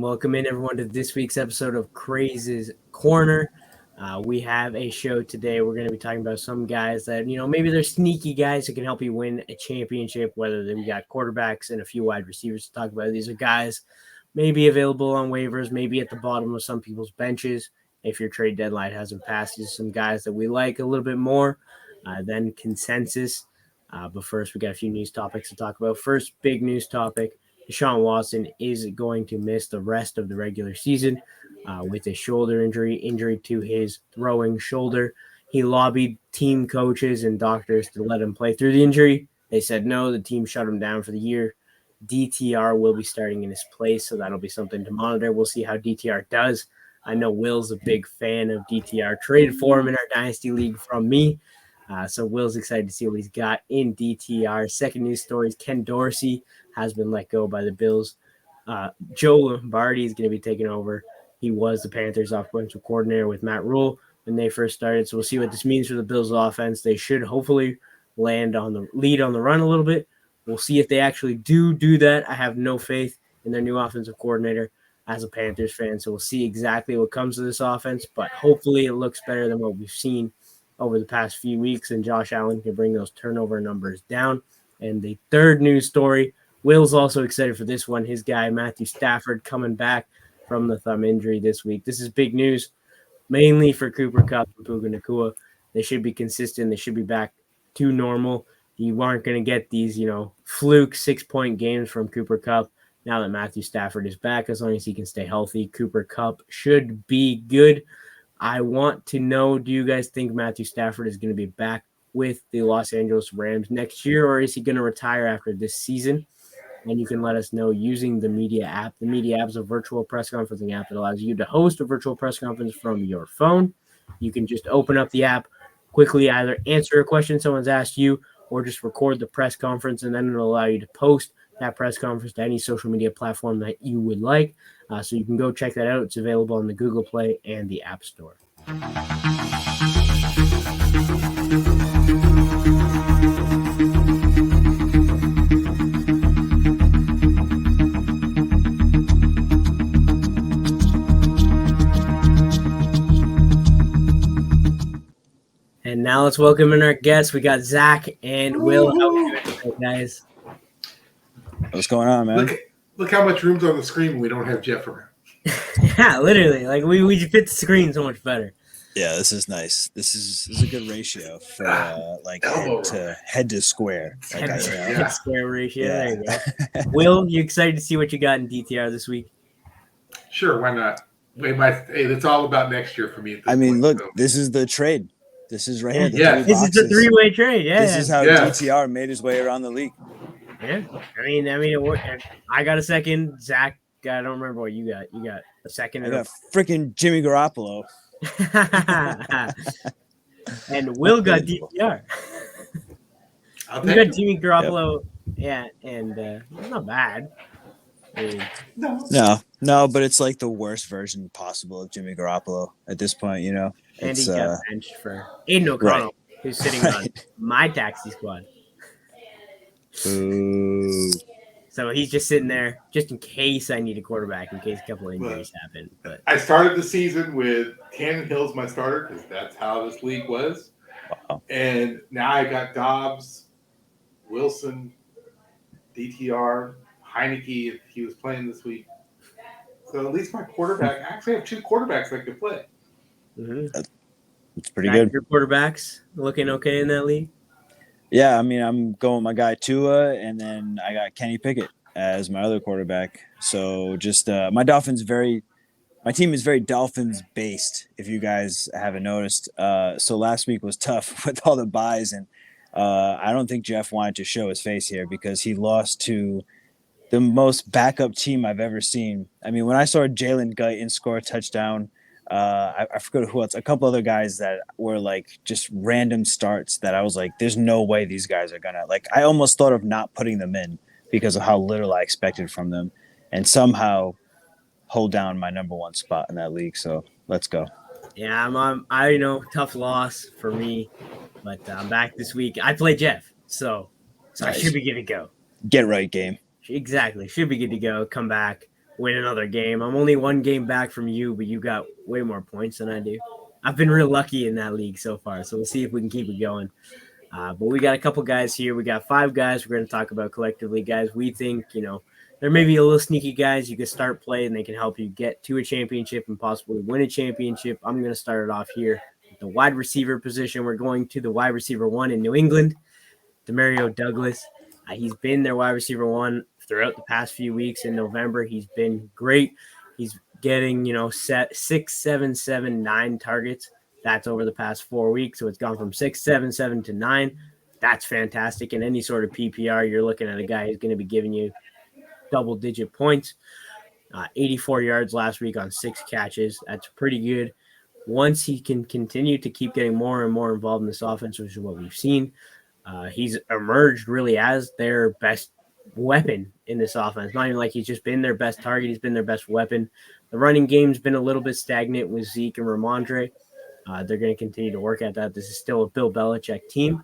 and welcome in everyone to this week's episode of Craze's Corner. We have a show today. We're going to be talking about some guys that, maybe they're sneaky guys who can help you win a championship, whether we got quarterbacks and a few wide receivers to talk about. These are guys maybe available on waivers, maybe at the bottom of some people's benches. If your trade deadline hasn't passed, these are some guys that we like a little bit more than consensus. But first, we got a few news topics to talk about. First, big news topic. Deshaun Watson is going to miss the rest of the regular season with a shoulder injury to his throwing shoulder. He lobbied team coaches and doctors to let him play through the injury. They said no. The team shut him down for the year. DTR will be starting in his place, so that'll be something to monitor. We'll see how DTR does. I know Will's a big fan of DTR. Traded for him in our Dynasty League from me. So Will's excited to see what he's got in DTR. Second news story is Ken Dorsey has been let go by the Bills. Joe Lombardi is going to be taking over. He was the Panthers' offensive coordinator with Matt Rule when they first started. So we'll see what this means for the Bills' offense. They should hopefully lead on the run a little bit. We'll see if they actually do that. I have no faith in their new offensive coordinator as a Panthers fan. So we'll see exactly what comes to this offense. But hopefully it looks better than what we've seen over the past few weeks, and Josh Allen can bring those turnover numbers down. And the third news story, Will's also excited for this one. His guy, Matthew Stafford, coming back from the thumb injury this week. This is big news, mainly for Cooper Kupp and Puka Nacua. They should be consistent. They should be back to normal. You aren't going to get these, fluke 6-point games from Cooper Kupp now that Matthew Stafford is back. As long as he can stay healthy, Cooper Kupp should be good. I want to know, do you guys think Matthew Stafford is going to be back with the Los Angeles Rams next year, or is he going to retire after this season? And you can let us know using the MEedia app. The MEedia app is a virtual press conferencing app that allows you to host a virtual press conference from your phone. You can just open up the app, quickly either answer a question someone's asked you, or just record the press conference, and then it'll allow you to post that press conference to any social media platform that you would like. So you can go check that out. It's available on the Google Play and the App Store. And now let's welcome in our guests. We got Zach and Will. How are you doing, guys? What's going on, man? Look how much room's on the screen when we don't have Jeff around. Yeah, literally. Like we fit the screen so much better. Yeah, this is nice. This is a good ratio for head to square. Head to square ratio. Yeah. There you go. Will, you excited to see what you got in DTR this week? Sure, why not? It's all about next year for me. At this point, look, so. This is the trade. This is right here. This is the three-way trade. Yeah, this is how DTR made his way around the league. Yeah, I mean, it worked. I got a second. Zach, I don't remember what you got. You got a second. I got freaking Jimmy Garoppolo. And Will got DTR. You got Jimmy Garoppolo. Yep. Yeah, and not bad. I mean, no, but it's like the worst version possible of Jimmy Garoppolo at this point, And he got benched for Aiden O'Connell, who's sitting on my taxi squad. Ooh. So he's just sitting there just in case I need a quarterback, in case a couple of injuries happen. But I started the season with Tannehill's my starter because that's how this league was. Wow. And now I got Dobbs, Wilson, DTR, Heineke if he was playing this week. So at least my quarterback, I actually have two quarterbacks that could play. Mm-hmm. It's pretty good. Your quarterbacks looking okay in that league? Yeah, I mean, I'm going with my guy Tua, and then I got Kenny Pickett as my other quarterback. So just my team is very Dolphins based, if you guys haven't noticed. So last week was tough with all the buys, and I don't think Jeff wanted to show his face here because he lost to the most backup team I've ever seen. I mean, when I saw Jalen Guyton score a touchdown, I forgot who else, a couple other guys that were like just random starts that I was like, there's no way these guys are gonna, like, I almost thought of not putting them in because of how little I expected from them, and somehow hold down my number one spot in that league. So let's go. Yeah, I know, tough loss for me, but I'm back this week. I play Jeff, so nice. I should be good to go. Get right game. Exactly. Should be good to go. Come back. win another game. I'm only one game back from you, but you got way more points than I do. I've been real lucky in that league so far, so we'll see if we can keep it going. But we got a couple guys here. We got 5 guys we're going to talk about collectively, guys. We think, there may be a little sneaky guys you can start play and they can help you get to a championship and possibly win a championship. I'm going to start it off here with the wide receiver position. We're going to the wide receiver 1 in New England, Demario Douglas. He's been their wide receiver 1 throughout the past few weeks. In November, he's been great. He's getting, 6, 7, 7, 9 targets. That's over the past 4 weeks. So it's gone from 6, 7, 7 to 9. That's fantastic. In any sort of PPR, you're looking at a guy who's going to be giving you double-digit points. 84 yards last week on 6 catches. That's pretty good. Once he can continue to keep getting more and more involved in this offense, which is what we've seen, he's emerged really as their best weapon in this offense. Not even like he's just been their best target. He's been their best weapon. The running game's been a little bit stagnant with Zeke and Ramondre. They're going to continue to work at that. This is still a Bill Belichick team,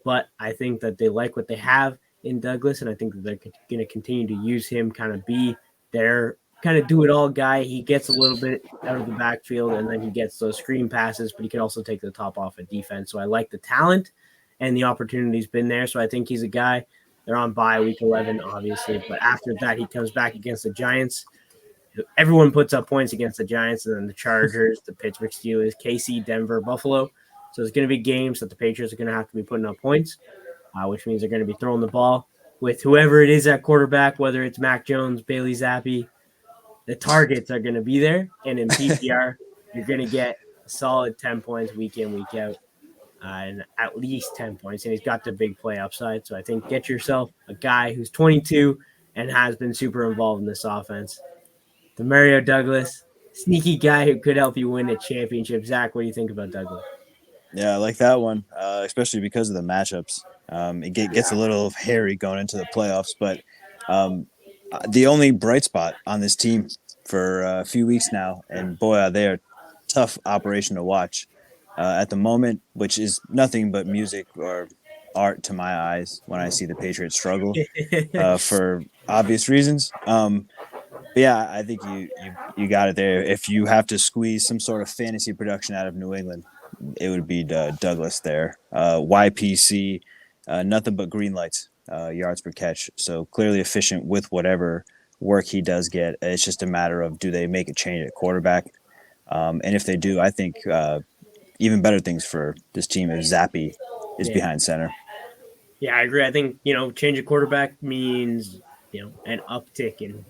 but I think that they like what they have in Douglas, and I think that they're going to continue to use him, kind of be their kind of do-it-all guy. He gets a little bit out of the backfield, and then he gets those screen passes, but he can also take the top off of defense. So I like the talent, and the opportunity's been there. So I think he's a guy. They're on bye week 11, obviously, but after that, he comes back against the Giants. Everyone puts up points against the Giants, and then the Chargers, the Pittsburgh Steelers, KC, Denver, Buffalo. So there's going to be games that the Patriots are going to have to be putting up points, which means they're going to be throwing the ball with whoever it is at quarterback, whether it's Mac Jones, Bailey Zappi. The targets are going to be there, and in PPR, you're going to get a solid 10 points week in, week out, and at least 10 points, and he's got the big play upside. So I think get yourself a guy who's 22 and has been super involved in this offense. Demario Douglas, sneaky guy who could help you win a championship. Zach, what do you think about Douglas? Yeah, I like that one, especially because of the matchups. It gets a little hairy going into the playoffs, but the only bright spot on this team for a few weeks now, and boy, are they a tough operation to watch at the moment, which is nothing but music or art to my eyes when I see the Patriots struggle for obvious reasons. But yeah, I think you got it there. If you have to squeeze some sort of fantasy production out of New England, it would be Douglas there. YPC, nothing but green lights, yards per catch. So clearly efficient with whatever work he does get. It's just a matter of do they make a change at quarterback? And if they do, I think even better things for this team if Zappi is behind center. Yeah, I agree. I think, change of quarterback means, an uptick in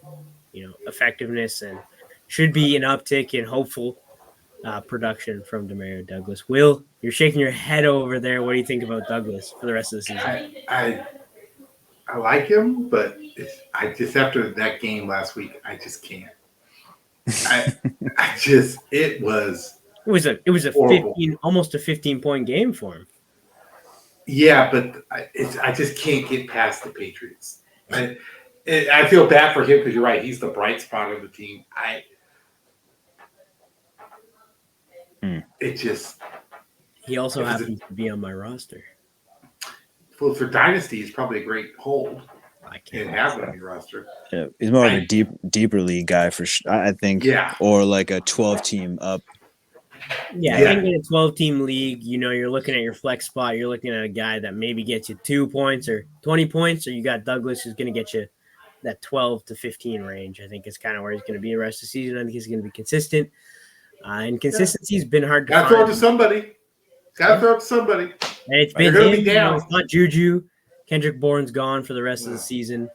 effectiveness, and should be an uptick in hopeful production from Demario Douglas. Will, you're shaking your head over there. What do you think about Douglas for the rest of the season? I like him, but I just after that game last week, I just can't. It was a horrible. almost a 15-point game for him. Yeah, but I just can't get past the Patriots. I feel bad for him because you're right. He's the bright spot of the team. He also happens to be on my roster. Well, for Dynasty, it's probably a great hold. I can't have it on your roster. Yeah, he's more of a deeper league guy for sure, I think. Yeah. Or like a 12-team up. Yeah, I think in a 12-team league, you're looking at your flex spot. You're looking at a guy that maybe gets you 2 points or 20 points, or you got Douglas who's going to get you that 12 to 15 range. I think is kind of where he's going to be the rest of the season. I think he's going to be consistent. And consistency has been hard to find. Got to throw it to somebody. And it's been him. It's not Juju. Kendrick Bourne's gone for the rest of the season.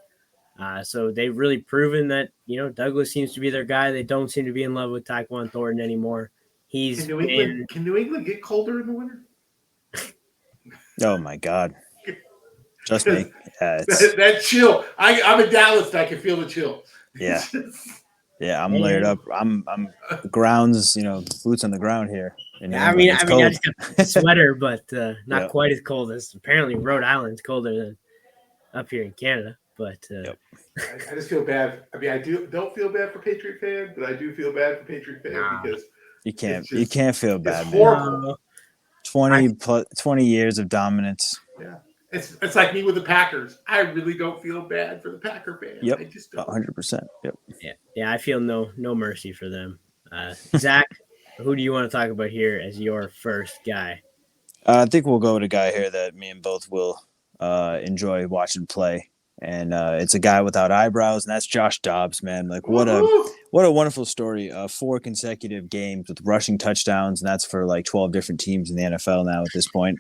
So they've really proven that, Douglas seems to be their guy. They don't seem to be in love with Tyquan Thornton anymore. Can New England get colder in the winter? Oh, my God. Trust me. Yeah, that chill. I'm in Dallas, and I can feel the chill. Yeah. Yeah, I'm layered up. I'm grounds, boots on the ground here. I just got a sweater, but not quite as cold as apparently Rhode Island's colder than up here in Canada. But I just feel bad. I mean, don't feel bad for Patriot fan, but I do feel bad for Patriot fan because you can't feel bad. It's horrible. 20 years of dominance. Yeah. It's like me with the Packers. I really don't feel bad for the Packer fans. Yep. I just don't. 100%. Yep. Yeah. I feel no mercy for them. Zach, who do you want to talk about here as your first guy? I think we'll go with a guy here that me and both will enjoy watching play, and it's a guy without eyebrows, and that's Josh Dobbs. Man, like what a wonderful story. 4 consecutive games with rushing touchdowns, and that's for like 12 different teams in the NFL now at this point.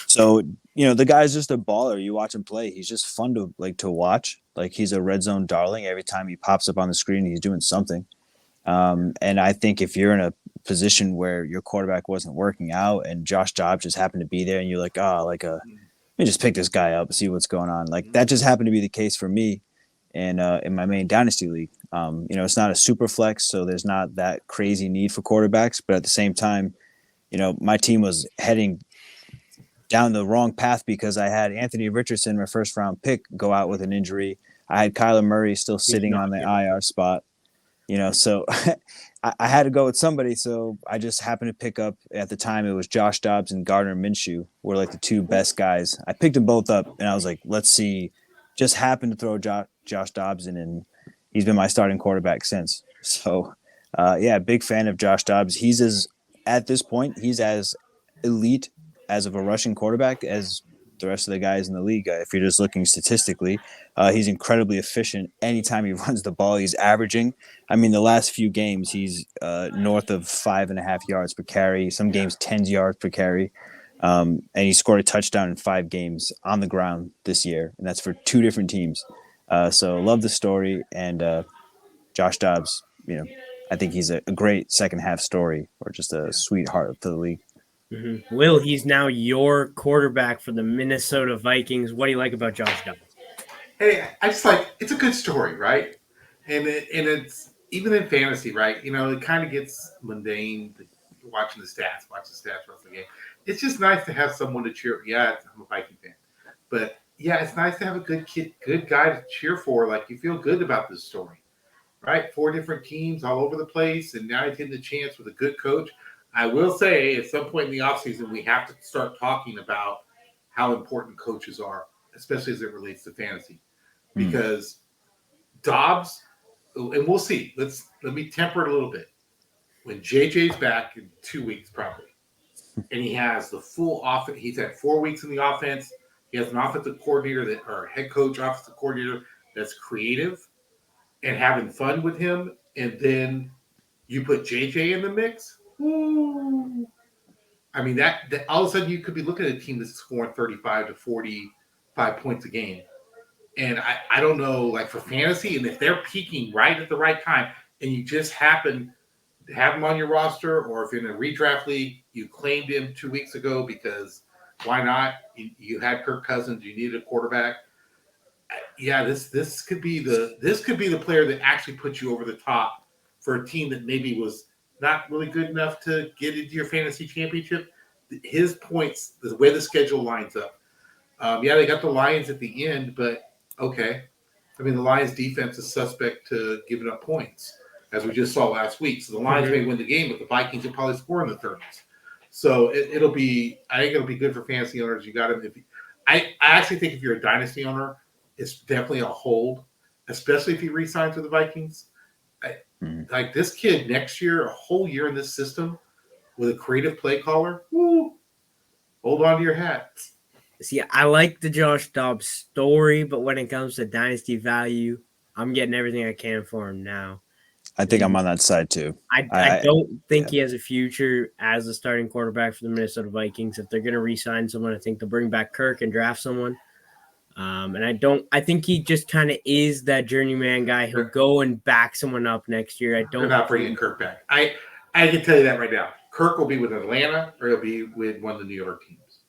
So the guy's just a baller. You watch him play; he's just fun to watch. Like he's a red zone darling. Every time he pops up on the screen, he's doing something. And I think if you're in a position where your quarterback wasn't working out and Josh Dobbs just happened to be there and you're like, let me just pick this guy up and see what's going on. Like that just happened to be the case for me in my main dynasty league. It's not a super flex, so there's not that crazy need for quarterbacks, but at the same time, my team was heading down the wrong path because I had Anthony Richardson, my first round pick, go out with an injury. I had Kyler Murray still sitting on the IR spot. So I had to go with somebody. So I just happened to pick up at the time. It was Josh Dobbs and Gardner Minshew were like the 2 best guys. I picked them both up and I was like, let's see, just happened to throw Josh Dobbs in, and he's been my starting quarterback since. So big fan of Josh Dobbs. At this point, he's as elite as of a rushing quarterback as the rest of the guys in the league. If you're just looking statistically, he's incredibly efficient. Anytime he runs the ball, he's averaging. I mean, the last few games, he's north of 5.5 yards per carry. Some games, 10 yards per carry. And he scored a touchdown in 5 games on the ground this year. And that's for 2 different teams. So love the story. And Josh Dobbs, I think he's a great second half story, or just a sweetheart to the league. Mm-hmm. Will, he's now your quarterback for the Minnesota Vikings. What do you like about Josh Dobbs? Hey, I just it's a good story, right? And it's even in fantasy, right? It kind of gets mundane watching the stats throughout the game. It's just nice to have someone to cheer. Yeah, I'm a Viking fan, but yeah, it's nice to have a good guy to cheer for. Like you feel good about this story, right? 4 different teams all over the place, and now he's getting the chance with a good coach. I will say at some point in the offseason, we have to start talking about how important coaches are, especially as it relates to fantasy. Because Dobbs, and we'll see. Let me temper it a little bit. When JJ's back in 2 weeks, probably, and he has the full offense, he's had 4 weeks in the offense. He has an offensive coordinator or head coach, offensive coordinator that's creative and having fun with him. And then you put JJ in the mix. Woo. I mean, that all of a sudden you could be looking at a team that's scoring 35 to 45 points a game. And I don't know, like for fantasy, and if they're peaking right at the right time and you just happen to have them on your roster, or if in a redraft league, you claimed him 2 weeks ago because why not? You had Kirk Cousins, you needed a quarterback. Yeah, this could be the player that actually puts you over the top for a team that maybe was not really good enough to get into your fantasy championship. His points, the way the schedule lines up. They got the Lions at the end, but okay. I mean, the Lions defense is suspect to giving up points, as we just saw last week. So the Lions may win the game, but the Vikings will probably score in the 30s. So I think it'll be good for fantasy owners. You got him. I actually think if you're a dynasty owner, it's definitely a hold, especially if he re-signs with the Vikings. Like this kid next year, a whole year in this system with a creative play caller, woo, hold on to your hat. See, I like the Josh Dobbs story, but when it comes to dynasty value, I'm getting everything I can for him now. I think I'm on that side too. I don't think he has a future as a starting quarterback for the Minnesota Vikings. If they're going to re-sign someone, I think they'll bring back Kirk and draft someone. I think he just kind of is that journeyman guy. He'll go and back someone up next year. They're not bringing Kirk back. I can tell you that right now. Kirk will be with Atlanta or he'll be with one of the New York teams.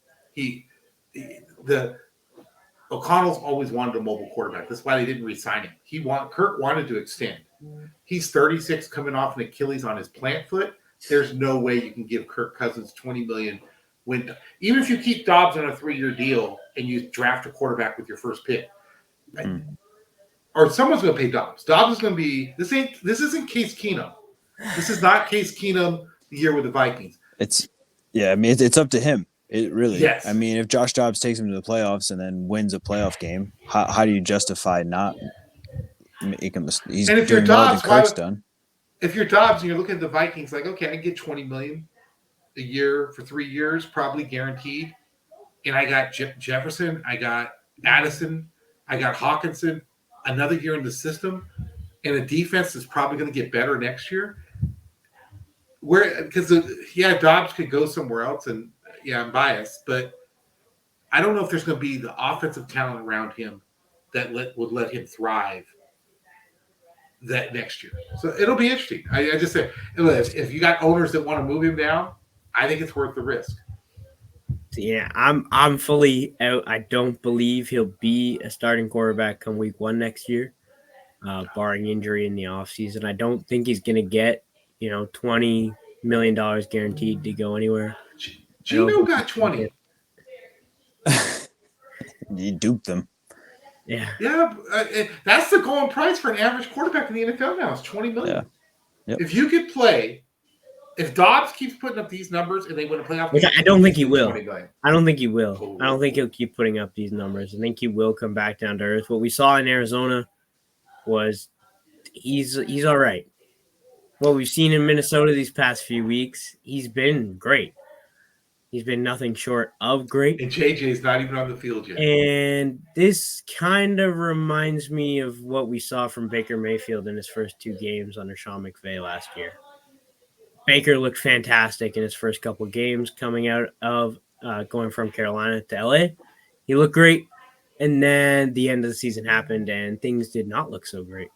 O'Connell's always wanted a mobile quarterback. That's why they didn't re-sign him. Kirk wanted to extend. He's 36, coming off an Achilles on his plant foot. There's no way you can give Kirk Cousins $20 million. Even if you keep Dobbs on a 3-year deal and you draft a quarterback with your first pick, or someone's going to pay Dobbs. Dobbs is going to be this isn't Case Keenum. This is not Case Keenum the year with the Vikings. It's up to him. It really. Yes. I mean, if Josh Dobbs takes him to the playoffs and then wins a playoff game, how do you justify not make him? He's And if you're doing more than Dobbs, Kirk's done. if you're Dobbs and you're looking at the Vikings, like, okay, I can get $20 million a year for 3 years, probably guaranteed. And I got Jefferson, I got Addison, I got Hawkinson, another year in the system, and the defense is probably going to get better next year. Because Dobbs could go somewhere else, and I'm biased, but I don't know if there's going to be the offensive talent around him that would let him thrive that next year. So it'll be interesting. I just say, if you got owners that want to move him down, I think it's worth the risk. Yeah, I'm fully out. I don't believe he'll be a starting quarterback come week 1 next year, barring injury in the offseason. I don't think he's going to get, $20 million guaranteed to go anywhere. Gino got 20. You duped them. Yeah. Yeah, that's the going price for an average quarterback in the NFL now. It's $20 million. Yeah. Yep. If you could play, if Dobbs keeps putting up these numbers and they win a playoff, which I don't think he will. I don't think he will. I don't think he'll keep putting up these numbers. I think he will come back down to earth. What we saw in Arizona was he's all right. What we've seen in Minnesota these past few weeks, he's been great. He's been nothing short of great. And JJ's not even on the field yet. And this kind of reminds me of what we saw from Baker Mayfield in his first 2 games under Sean McVay last year. Baker looked fantastic in his first couple of games coming out of going from Carolina to LA. He looked great. And then the end of the season happened and things did not look so great.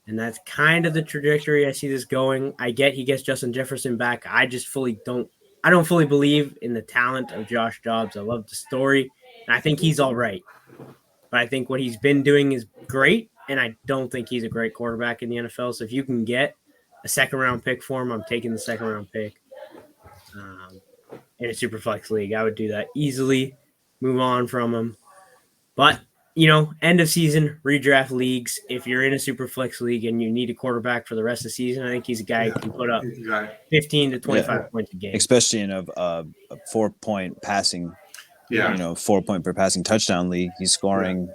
And that's kind of the trajectory I see this going. I get he gets Justin Jefferson back. I don't fully believe in the talent of Josh Dobbs. I love the story. And I think he's all right. But I think what he's been doing is great. And I don't think he's a great quarterback in the NFL. So if you can get a 2nd-round pick for him, I'm taking the 2nd-round pick in a super flex league. I would do that easily, move on from him. But, end of season, redraft leagues. If you're in a super flex league and you need a quarterback for the rest of the season, I think he's a guy who can put up 15 to 25 points a game. Especially in a 4-point passing, 4-point per passing touchdown league. He's scoring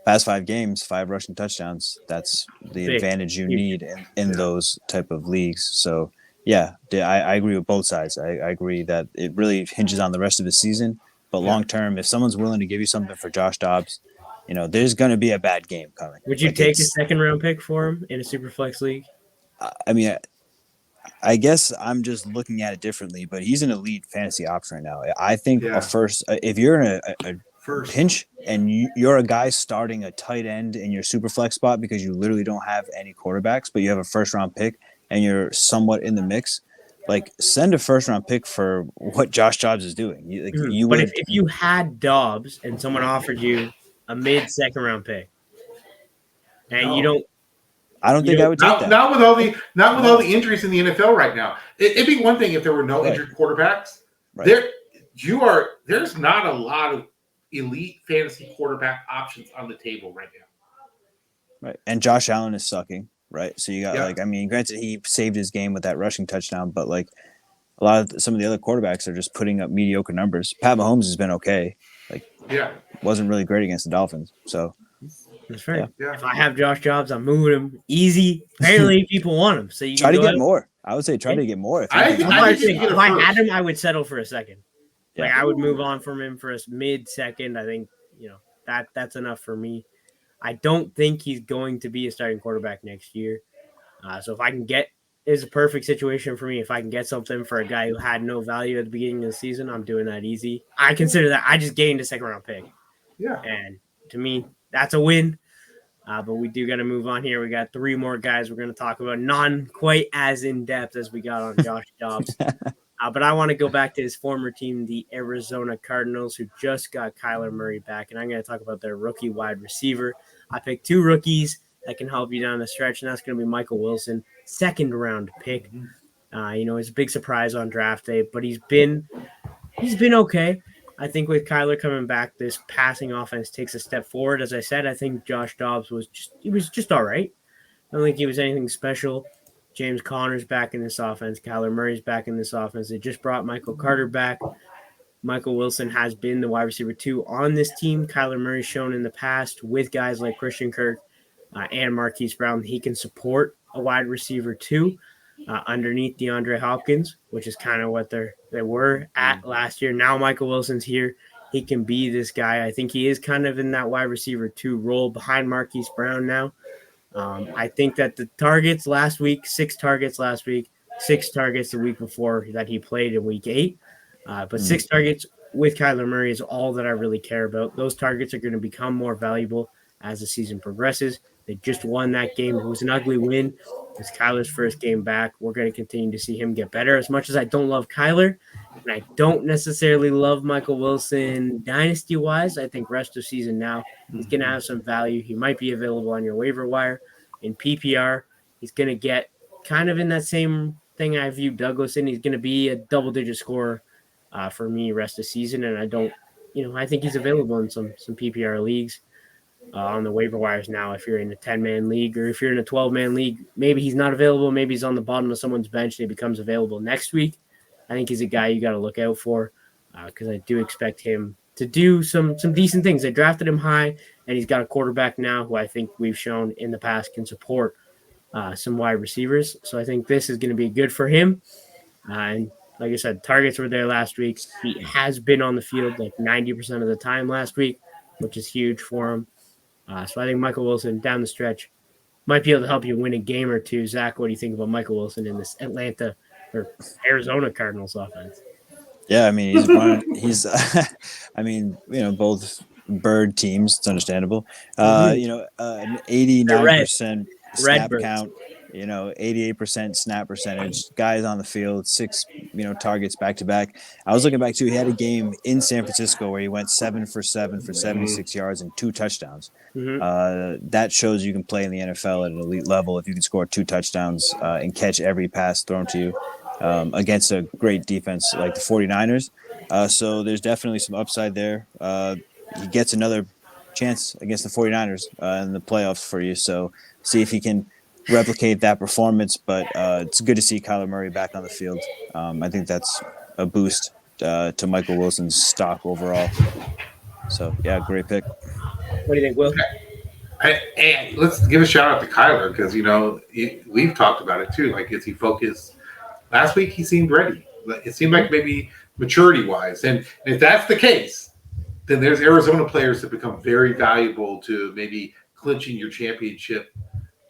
past 5 games, 5 rushing touchdowns. That's the advantage you need in those type of leagues. So, I agree with both sides. I agree that it really hinges on the rest of the season. But long term, if someone's willing to give you something for Josh Dobbs, there's going to be a bad game coming. Would you take a 2nd-round pick for him in a super flex league? I mean, I guess I'm just looking at it differently, but he's an elite fantasy option right now. I think a first, if you're in a pinch and you're a guy starting a tight end in your super flex spot because you literally don't have any quarterbacks, but you have a 1st-round pick and you're somewhat in the mix, like send a 1st-round pick for what Josh Dobbs is doing. If you had Dobbs and someone offered you a mid 2nd-round pick, and you don't, I don't think I would take that. Not with all the injuries in the NFL right now. It'd be one thing if there were no injured quarterbacks. Right. There's not a lot of elite fantasy quarterback options on the table right now. Right, and Josh Allen is sucking. Right, so you got granted he saved his game with that rushing touchdown, but some of the other quarterbacks are just putting up mediocre numbers. Pat Mahomes has been okay, wasn't really great against the Dolphins. So that's right. Yeah. If I have Josh Dobbs, I'm moving him easy. Apparently, people want him, so you try to get more. I would say try to get more. If I had him, I would settle for a 2nd. I would move on from him for a mid 2nd. I think that's enough for me. I don't think he's going to be a starting quarterback next year. So if I can it's a perfect situation for me. If I can get something for a guy who had no value at the beginning of the season, I'm doing that easy. I consider that. I just gained a 2nd-round pick. Yeah. And to me, that's a win. But we do got to move on here. We got 3 more guys we're going to talk about, non quite as in-depth as we got on Josh Dobbs. But I want to go back to his former team, the Arizona Cardinals, who just got Kyler Murray back. And I'm going to talk about their rookie wide receiver. I picked 2 rookies that can help you down the stretch, and that's going to be Michael Wilson, 2nd-round pick. It's a big surprise on draft day, but he's been okay. I think with Kyler coming back, this passing offense takes a step forward. As I said, I think Josh Dobbs was just all right. I don't think he was anything special. James Conner's back in this offense. Kyler Murray's back in this offense. They just brought Michael Carter back. Michael Wilson has been the wide receiver 2 on this team. Kyler Murray's shown in the past with guys like Christian Kirk and Marquise Brown, he can support a wide receiver 2 underneath DeAndre Hopkins, which is kind of what they were at last year. Now Michael Wilson's here. He can be this guy. I think he is kind of in that wide receiver 2 role behind Marquise Brown now. I think that the targets last week, 6 targets last week, 6 targets the week before that he played in week 8. But 6 targets with Kyler Murray is all that I really care about. Those targets are going to become more valuable as the season progresses. They just won that game. It was an ugly win. It's Kyler's first game back. We're going to continue to see him get better. As much as I don't love Kyler, and I don't necessarily love Michael Wilson dynasty-wise, I think rest of season now, he's going to have some value. He might be available on your waiver wire. In PPR, he's going to get kind of in that same thing I view Douglas in. He's going to be a double-digit scorer for me rest of season, and I think he's available in some PPR leagues. On the waiver wires now, if you're in a 10-man league or if you're in a 12-man league, maybe he's not available. Maybe he's on the bottom of someone's bench and he becomes available next week. I think he's a guy you got to look out for because I do expect him to do some decent things. They drafted him high, and he's got a quarterback now who I think we've shown in the past can support some wide receivers. So I think this is going to be good for him. And like I said, targets were there last week. He has been on the field like 90% of the time last week, which is huge for him. So I think Michael Wilson down the stretch might be able to help you win a game or two. Zach, what do you think about Michael Wilson in this Atlanta or Arizona Cardinals offense? Yeah, I mean, he's I mean, both bird teams. It's understandable. An 89% snap count. 88% snap percentage. Guys on the field, 6 targets back to back. I was looking back too. He had a game in San Francisco where he went 7 for 7 for 76 yards and 2 touchdowns. That shows you can play in the NFL at an elite level if you can score 2 touchdowns and catch every pass thrown to you against a great defense like the 49ers. So there's definitely some upside there. He gets another chance against the 49ers in the playoffs for you. So see if he can replicate that performance, but it's good to see Kyler Murray back on the field. I think that's a boost to Michael Wilson's stock overall. So, yeah, great pick. What do you think, Will? And let's give a shout out to Kyler because, we've talked about it too. Like, is he focused? Last week, he seemed ready. It seemed like maybe maturity-wise. And if that's the case, then there's Arizona players that become very valuable to maybe clinching your championship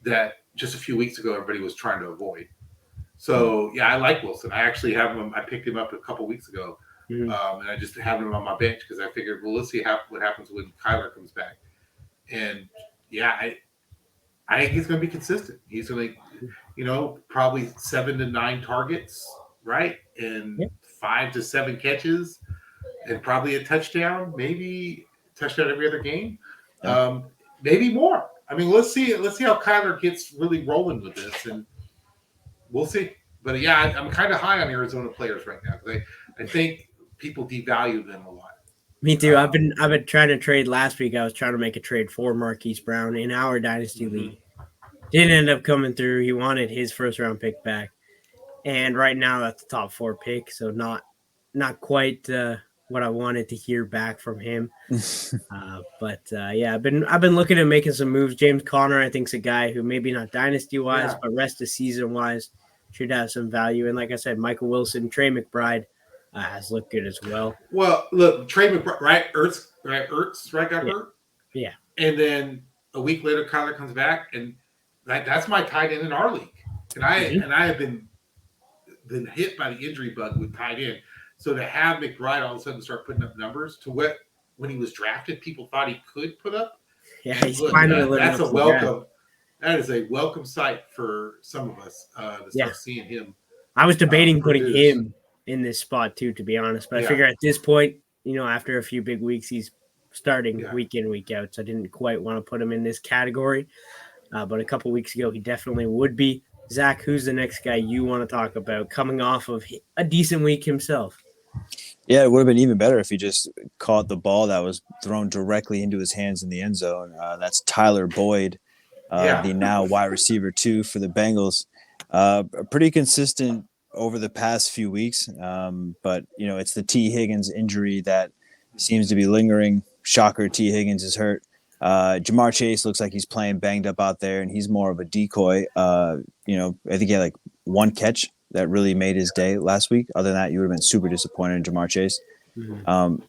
that just a few weeks ago everybody was trying to avoid. So, yeah, I like Wilson. I actually have him. I picked him up a couple weeks ago, and I just have him on my bench because I figured, well, let's see what happens when Kyler comes back. And, yeah, I think he's going to be consistent. He's going to, probably 7 to 9 targets, right, and 5 to 7 catches and probably a touchdown, maybe touchdown every other game, maybe more. I mean, let's see how Kyler gets really rolling with this, and we'll see. But yeah, I'm kind of high on Arizona players right now because I think people devalue them a lot. Me too. I've been trying to trade. Last week I was trying to make a trade for Marquise Brown in our dynasty league. Didn't end up coming through. He wanted his first round pick back, and right now that's the top 4 pick, so not quite what I wanted to hear back from him. But I've been looking at making some moves. James Conner, I think, is a guy who maybe not dynasty wise, but rest of season wise should have some value. And like I said, Michael Wilson, Trey McBride has looked good as well. Well, look, Trey McBride, right? Ertz got hurt. Yeah. And then a week later, Kyler comes back, and that's my tight end in our league. And I have been hit by the injury bug with tight end. So to have McBride all of a sudden start putting up numbers to what when he was drafted, people thought he could put up. Yeah, he's finally that's a welcome. That is a welcome sight for some of us to start seeing him. I was debating putting him in this spot too, to be honest. But I figure at this point, after a few big weeks, he's starting week in, week out. So I didn't quite want to put him in this category. But a couple weeks ago, he definitely would be. Zach, who's the next guy you want to talk about coming off of a decent week himself? Yeah, it would have been even better if he just caught the ball that was thrown directly into his hands in the end zone. That's Tyler Boyd, the now wide receiver 2 for the Bengals. A pretty consistent over the past few weeks. But it's the T. Higgins injury that seems to be lingering. Shocker, T. Higgins is hurt. Jamar Chase looks like he's playing banged up out there, and he's more of a decoy. I think he had like one catch that really made his day last week. Other than that, you would have been super disappointed in Jamar Chase.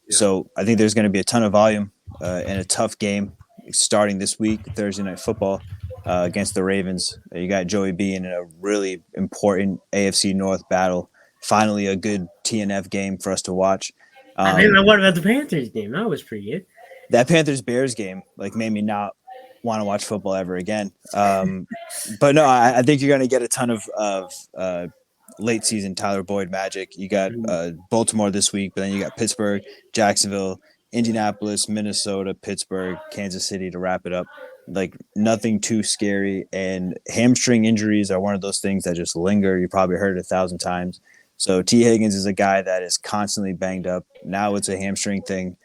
So I think there's going to be a ton of volume and a tough game starting this week, Thursday Night Football against the Ravens. You got Joey B in a really important AFC North battle. Finally, a good TNF game for us to watch. What about the Panthers game? That was pretty good. That Panthers-Bears game made me not want to watch football ever again. But no, I think you're going to get a ton of late season Tyler Boyd magic. You got Baltimore this week, but then you got Pittsburgh, Jacksonville, Indianapolis, Minnesota, Pittsburgh, Kansas City to wrap it up. Like nothing too scary. And hamstring injuries are one of those things that just linger. You probably heard it 1,000 times. So T. Higgins is a guy that is constantly banged up. Now it's a hamstring thing.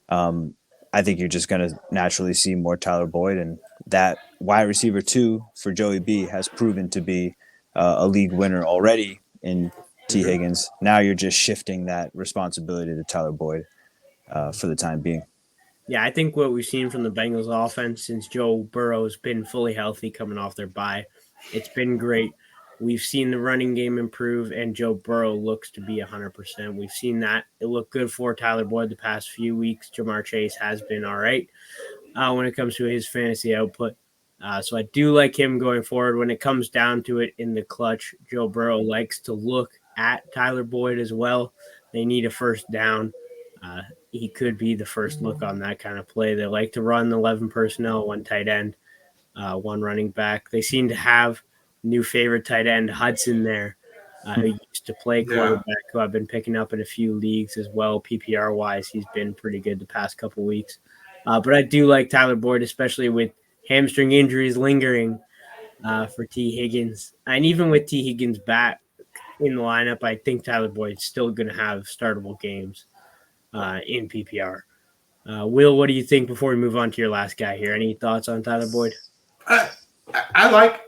I think you're just going to naturally see more Tyler Boyd, and that wide receiver 2 for Joey B has proven to be a league winner already in T. Higgins. Now you're just shifting that responsibility to Tyler Boyd for the time being. Yeah, I think what we've seen from the Bengals offense since Joe Burrow's been fully healthy coming off their bye, it's been great. We've seen the running game improve, and Joe Burrow looks to be 100%. We've seen that. It looked good for Tyler Boyd the past few weeks. Jamar Chase has been all right when it comes to his fantasy output. So I do like him going forward. When it comes down to it in the clutch, Joe Burrow likes to look at Tyler Boyd as well. They need a first down. He could be the first look on that kind of play. They like to run 11 personnel, one tight end, one running back. They seem to have new favorite tight end Hudson there, who used to play quarterback, who I've been picking up in a few leagues as well. PPR wise, he's been pretty good the past couple weeks. But I do like Tyler Boyd, especially with hamstring injuries lingering for T. Higgins. And even with T. Higgins back in the lineup, I think Tyler Boyd's still going to have startable games in PPR. Will, what do you think before we move on to your last guy here? Any thoughts on Tyler Boyd? I like,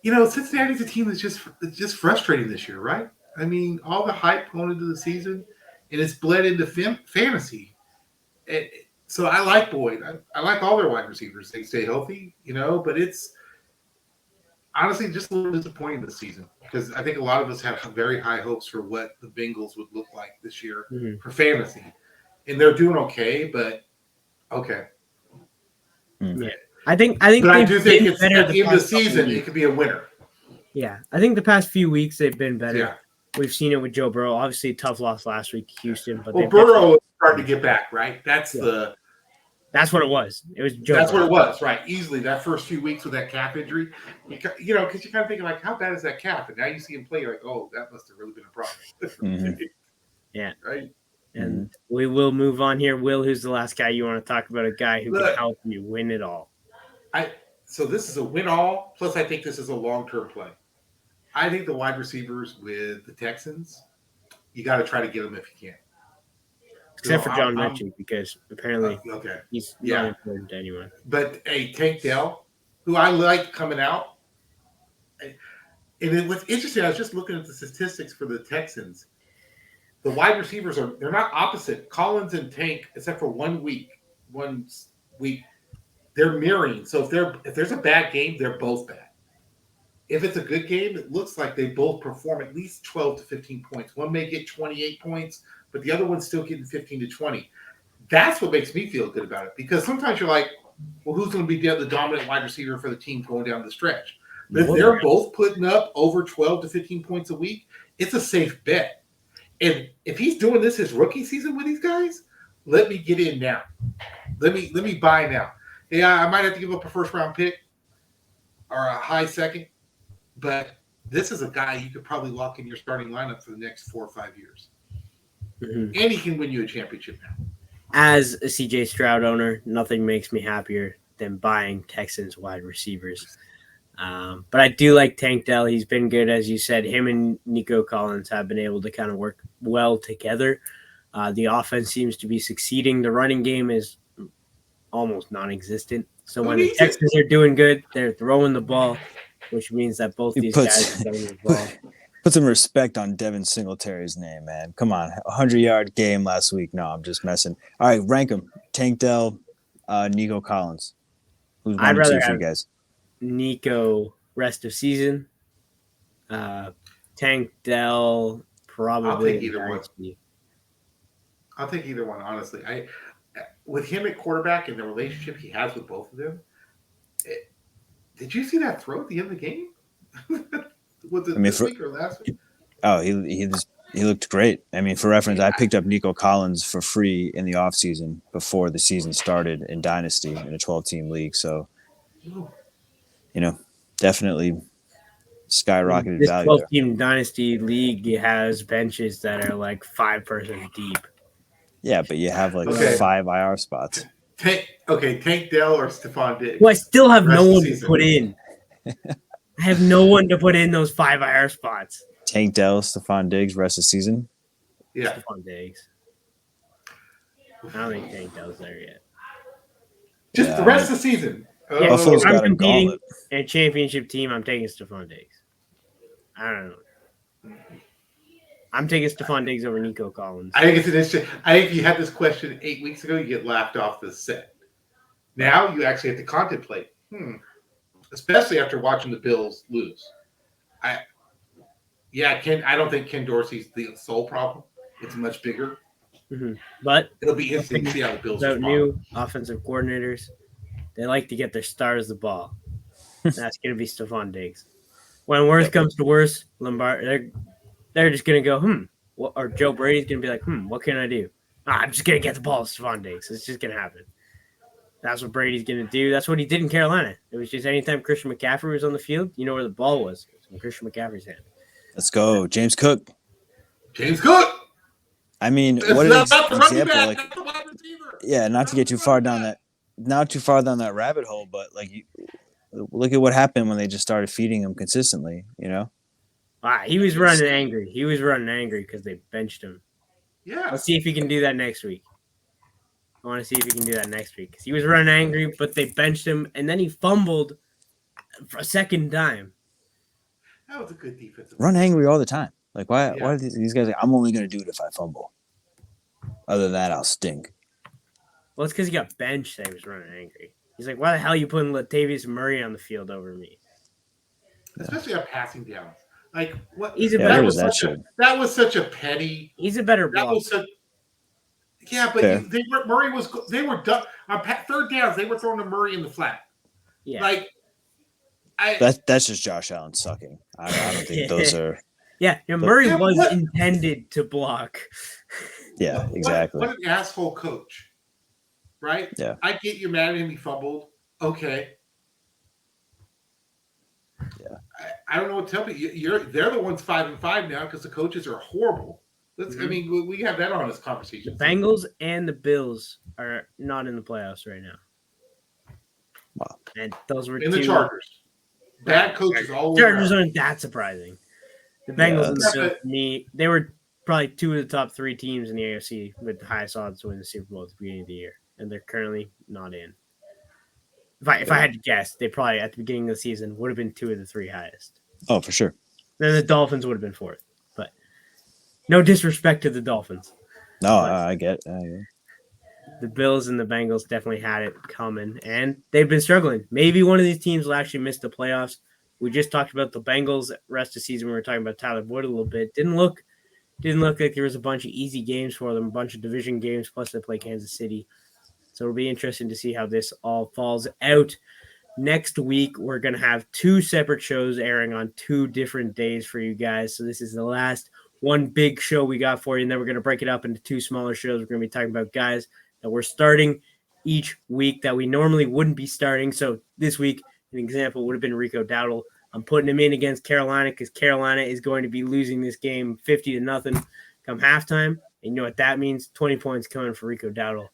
Cincinnati's a team that's just frustrating this year, right? I mean, all the hype going into the season, and it's bled into fantasy. So I like Boyd. I like all their wide receivers. They stay healthy, but it's honestly just a little disappointing this season because I think a lot of us have very high hopes for what the Bengals would look like this year for fantasy. And they're doing okay, but okay. Yeah. I think but I do think it's at the end of the season, it could be a winner. Yeah. I think the past few weeks they've been better. Yeah. We've seen it with Joe Burrow. Obviously, tough loss last week to Houston. But Burrow is starting to get back, right? That's what it was. It was Joe That's Burrow. what it was, right? Easily that first few weeks with that calf injury, because you're kind of thinking like, how bad is that calf? And now you see him play, you're like, oh, that must have really been a problem. Yeah. Right. And we will move on here. Will, who's the last guy you want to talk about? A guy who can help you win it all. So this is a win all. Plus, I think this is a long-term play. I think the wide receivers with the Texans, you got to try to get them if you can. Except for John Mechie, because apparently he's Yeah. not important to anyone. But Tank Dell, who I like coming out. And it was interesting. I was just looking at the statistics for the Texans. The wide receivers they're not opposite. Collins and Tank, except for 1 week, they're mirroring. So if there's a bad game, they're both bad. If it's a good game, it looks like they both perform at least 12 to 15 points. One may get 28 points, but the other one's still getting 15 to 20. That's what makes me feel good about it, because sometimes you're like, well, who's going to be the dominant wide receiver for the team going down the stretch? But if they're both putting up over 12 to 15 points a week, it's a safe bet. And if he's doing this his rookie season with these guys, let me get in now. Let me buy now. Yeah, I might have to give up a first-round pick or a high second, but this is a guy you could probably lock in your starting lineup for the next 4 or 5 years. And he can win you a championship now. As a CJ Stroud owner, nothing makes me happier than buying Texans wide receivers. But I do like Tank Dell. He's been good, as you said. Him and Nico Collins have been able to kind of work well together. The offense seems to be succeeding. The running game is almost non-existent. So when the Texans are doing good, they're throwing the ball, which means that both these guys are throwing the ball. Put some respect on Devin Singletary's name, man. Come on, 100-yard game last week. No, I'm just messing. All right, rank them: Tank Dell, Nico Collins. Who's one I'd and two rather for you have guys? Nico rest of season. Tank Dell probably. I'll take either one. I'll take either one, honestly. With him at quarterback and the relationship he has with both of them, did you see that throw at the end of the game? Was it this week or last week? Oh, he looked great. I mean, for reference, I picked up Nico Collins for free in the offseason before the season started in Dynasty in a 12-team league. So, definitely skyrocketed This value there. 12-team Dynasty league has benches that are like 5-person deep. Yeah, but you have like 5 IR spots. Tank Dell or Stephon Diggs. Well, I still have no one to put in. I have no one to put in those 5 IR spots. Tank Dell, Stephon Diggs, rest of the season? Yeah. Stephon Diggs. I don't think Tank Dell's there yet. Just the rest of the season. Yeah, if I'm competing in a championship team, I'm taking Stephon Diggs. I don't know. I'm taking Stephon Diggs over Nico Collins. I think it's an interesting. I think if you had this question 8 weeks ago, you get laughed off the set. Now you actually have to contemplate. Especially after watching the Bills lose. I don't think Ken Dorsey's the sole problem. It's much bigger. Mm-hmm. But it'll be interesting to see how the Bills respond. New offensive coordinators, they like to get their stars the ball. That's going to be Stephon Diggs. When worse comes to worse, Lombard, they're just going to go, or Joe Brady's going to be like, what can I do? I'm just going to get the ball to Stephon Diggs. It's just going to happen. That's what Brady's going to do. That's what he did in Carolina. It was just anytime Christian McCaffrey was on the field, you know where the ball was. It was in Christian McCaffrey's hand. Let's go. James Cook. I mean, what an example. Like, yeah, not to get too far down that rabbit hole, but look at what happened when they just started feeding him consistently, He was running angry. He was running angry because they benched him. Yeah. Let's see if he can do that next week. I want to see if he can do that next week. Because he was running angry, but they benched him, and then he fumbled for a second time. That was a good defensive. Run angry all the time. Like, why are these guys like, I'm only going to do it if I fumble. Other than that, I'll stink. Well, it's because he got benched that he was running angry. He's like, why the hell are you putting Latavius Murray on the field over me? Especially on passing downs. Like, what? That was such a petty. He's a better blocker. But they were done on third downs. They were throwing to Murray in the flat. Yeah, that's just Josh Allen sucking. I don't think those are. Yeah, Murray was intended to block. Yeah, exactly. What an asshole coach, right? Yeah, I get you mad at him. He fumbled. Okay. Yeah, I don't know what to tell you. They're the ones 5-5 now because the coaches are horrible. I mean, we have that on this conversation. The Bengals and the Bills are not in the playoffs right now. Wow. And those were the Chargers. Bad coaches all over. Chargers aren't that surprising. The Bengals and the Bills, to me, they were probably 2 of the top 3 teams in the AFC with the highest odds to win the Super Bowl at the beginning of the year, and they're currently not in. If I had to guess, they probably at the beginning of the season would have been 2 of the 3 highest. Oh, for sure. Then the Dolphins would have been 4th. But no disrespect to the Dolphins. No, I get it. The Bills and the Bengals definitely had it coming, and they've been struggling. Maybe one of these teams will actually miss the playoffs. We just talked about the Bengals rest of the season. We were talking about Tyler Boyd a little bit. Didn't look like there was a bunch of easy games for them, a bunch of division games, plus they play Kansas City. So it'll be interesting to see how this all falls out. Next week, we're going to have 2 separate shows airing on 2 different days for you guys. So this is the last one big show we got for you, and then we're going to break it up into 2 smaller shows. We're going to be talking about guys that we're starting each week that we normally wouldn't be starting. So this week, an example would have been Rico Dowdle. I'm putting him in against Carolina because Carolina is going to be losing this game 50-0 come halftime. And you know what that means? 20 points coming for Rico Dowdle.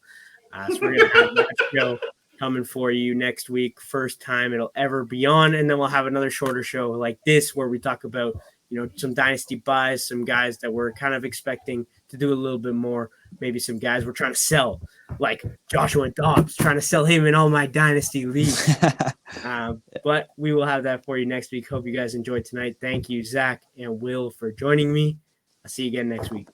So we're going to have that show coming for you next week. First time it'll ever be on. And then we'll have another shorter show like this where we talk about, some dynasty buys, some guys that we're kind of expecting to do a little bit more, maybe some guys we're trying to sell like Joshua and Dobbs, trying to sell him in all my dynasty leagues. But we will have that for you next week. Hope you guys enjoyed tonight. Thank you, Zach and Will, for joining me. I'll see you again next week.